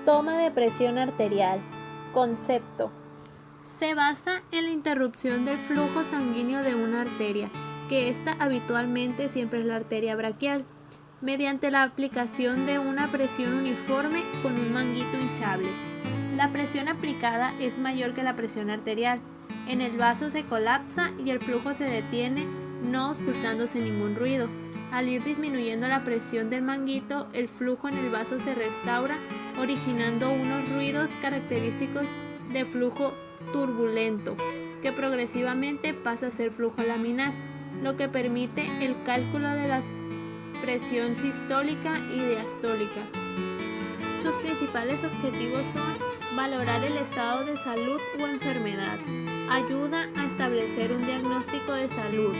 Toma de presión arterial. Concepto. Se basa en la interrupción del flujo sanguíneo de una arteria, que esta habitualmente siempre es la arteria braquial, mediante la aplicación de una presión uniforme con un manguito hinchable. La presión aplicada es mayor que la presión arterial. En el vaso se colapsa y el flujo se detiene, no auscultándose ningún ruido. Al ir disminuyendo la presión del manguito, el flujo en el vaso se restaura, originando unos ruidos característicos de flujo turbulento, que progresivamente pasa a ser flujo laminar, lo que permite el cálculo de la presión sistólica y diastólica. Sus principales objetivos son valorar el estado de salud o enfermedad, ayuda a establecer un diagnóstico de salud,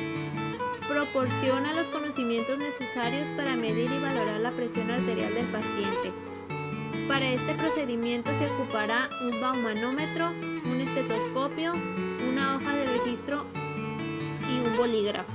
proporciona los conocimientos necesarios para medir y valorar la presión arterial del paciente. Para este procedimiento se ocupará un baumanómetro, un estetoscopio, una hoja de registro y un bolígrafo.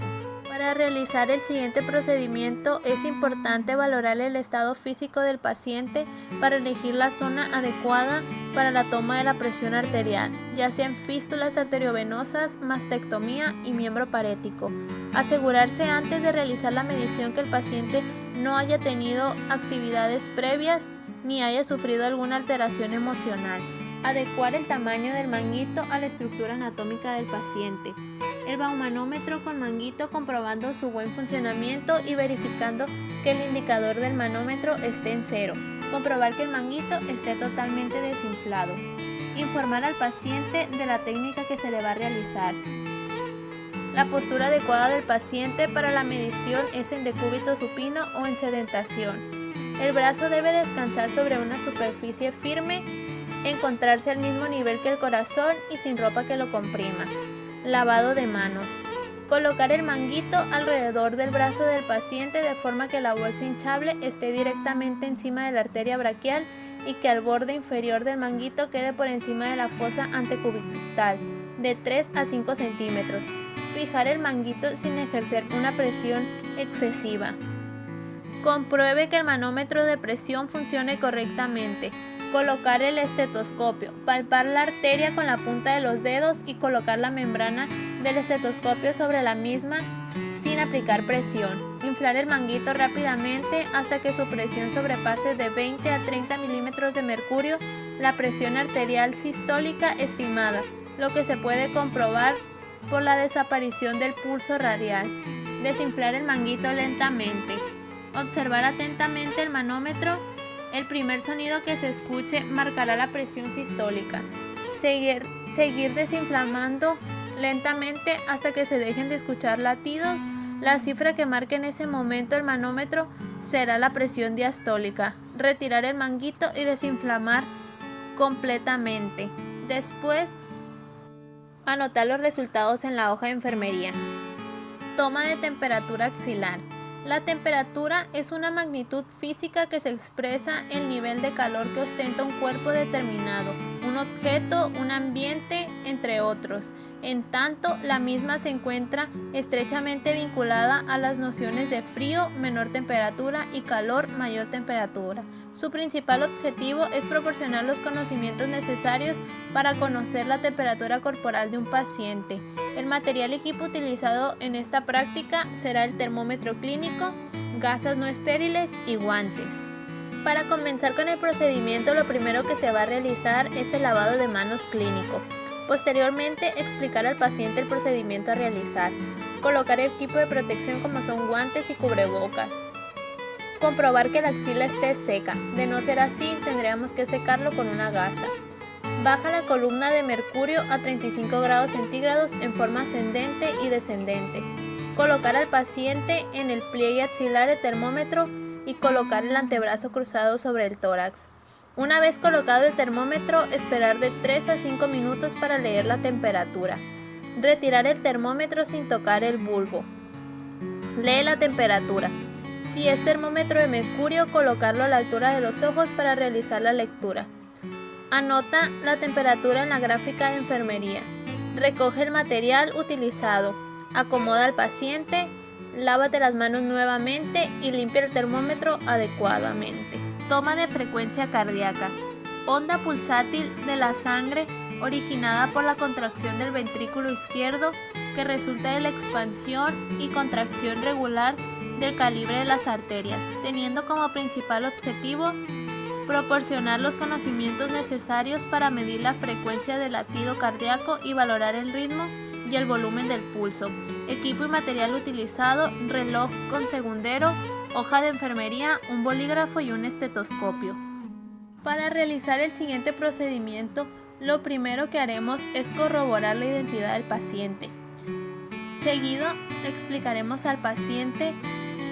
Para realizar el siguiente procedimiento es importante valorar el estado físico del paciente para elegir la zona adecuada para la toma de la presión arterial, ya sean fístulas arteriovenosas, mastectomía y miembro parético. Asegurarse antes de realizar la medición que el paciente no haya tenido actividades previas ni haya sufrido alguna alteración emocional. Adecuar el tamaño del manguito a la estructura anatómica del paciente. El baumanómetro con manguito comprobando su buen funcionamiento y verificando que el indicador del manómetro esté en cero. Comprobar que el manguito esté totalmente desinflado. Informar al paciente de la técnica que se le va a realizar. La postura adecuada del paciente para la medición es en decúbito supino o en sedentación. El brazo debe descansar sobre una superficie firme, encontrarse al mismo nivel que el corazón y sin ropa que lo comprima. Lavado de manos. Colocar el manguito alrededor del brazo del paciente de forma que la bolsa hinchable esté directamente encima de la arteria braquial y que el borde inferior del manguito quede por encima de la fosa antecubital, de 3 a 5 centímetros. Fijar el manguito sin ejercer una presión excesiva. Compruebe que el manómetro de presión funcione correctamente. Colocar el estetoscopio, palpar la arteria con la punta de los dedos y colocar la membrana del estetoscopio sobre la misma sin aplicar presión. Inflar el manguito rápidamente hasta que su presión sobrepase de 20 a 30 milímetros de mercurio la presión arterial sistólica estimada, lo que se puede comprobar por la desaparición del pulso radial. Desinflar el manguito lentamente. Observar atentamente el manómetro. El primer sonido que se escuche marcará la presión sistólica. Seguir desinflamando lentamente hasta que se dejen de escuchar latidos. La cifra que marque en ese momento el manómetro será la presión diastólica. Retirar el manguito y desinflamar completamente. Después, anotar los resultados en la hoja de enfermería. Toma de temperatura axilar. La temperatura es una magnitud física que se expresa el nivel de calor que ostenta un cuerpo determinado, un objeto, un ambiente, entre otros. En tanto, la misma se encuentra estrechamente vinculada a las nociones de frío, menor temperatura, y calor, mayor temperatura. Su principal objetivo es proporcionar los conocimientos necesarios para conocer la temperatura corporal de un paciente. El material y equipo utilizado en esta práctica será el termómetro clínico, gasas no estériles y guantes. Para comenzar con el procedimiento, lo primero que se va a realizar es el lavado de manos clínico. Posteriormente, explicar al paciente el procedimiento a realizar. Colocar el equipo de protección como son guantes y cubrebocas. Comprobar que la axila esté seca. De no ser así, tendríamos que secarlo con una gasa. Baja la columna de mercurio a 35 grados centígrados en forma ascendente y descendente. Colocar al paciente en el pliegue axilar el termómetro y colocar el antebrazo cruzado sobre el tórax. Una vez colocado el termómetro, esperar de 3 a 5 minutos para leer la temperatura. Retirar el termómetro sin tocar el bulbo. Lee la temperatura. Si es termómetro de mercurio, colocarlo a la altura de los ojos para realizar la lectura. Anota la temperatura en la gráfica de enfermería. Recoge el material utilizado. Acomoda al paciente. Lávate las manos nuevamente y limpia el termómetro adecuadamente. Toma de frecuencia cardíaca. onda pulsátil de la sangre originada por la contracción del ventrículo izquierdo que resulta de la expansión y contracción regular del calibre de las arterias, teniendo como principal objetivo proporcionar los conocimientos necesarios para medir la frecuencia del latido cardíaco y valorar el ritmo y el volumen del pulso. Equipo y material utilizado: reloj con segundero, hoja de enfermería, un bolígrafo y un estetoscopio. Para realizar el siguiente procedimiento, lo primero que haremos es corroborar la identidad del paciente. Seguido, explicaremos al paciente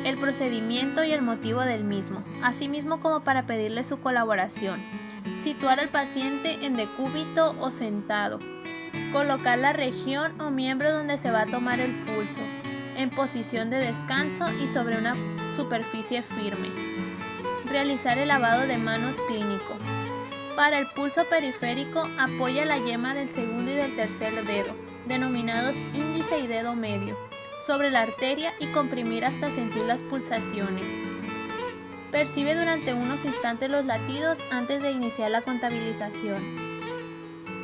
el procedimiento y el motivo del mismo, asimismo como para pedirle su colaboración. Situar al paciente en decúbito o sentado. Colocar la región o miembro donde se va a tomar el pulso, en posición de descanso y sobre una superficie firme. Realizar el lavado de manos clínico. Para el pulso periférico, apoya la yema del segundo y del tercer dedo, denominados índice y dedo medio, sobre la arteria y comprimir hasta sentir las pulsaciones. Percibe durante unos instantes los latidos antes de iniciar la contabilización.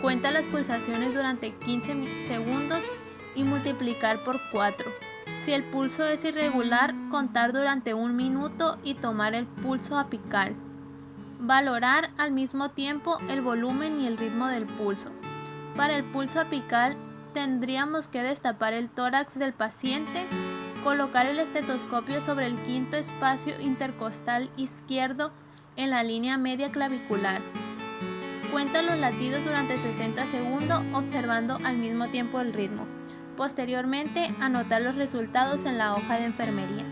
Cuenta las pulsaciones durante 15 segundos y multiplicar por 4. Si el pulso es irregular, contar durante 1 minuto y tomar el pulso apical. Valorar al mismo tiempo el volumen y el ritmo del pulso. Para el pulso apical, tendríamos que destapar el tórax del paciente, colocar el estetoscopio sobre el quinto espacio intercostal izquierdo en la línea media clavicular. Cuenta los latidos durante 60 segundos observando al mismo tiempo el ritmo. Posteriormente, anotar los resultados en la hoja de enfermería.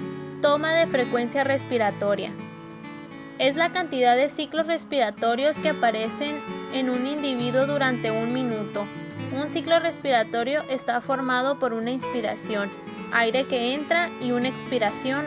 Toma de frecuencia respiratoria. Es la cantidad de ciclos respiratorios que aparecen en un individuo durante 1 minuto. Un ciclo respiratorio está formado por una inspiración, aire que entra, y una expiración,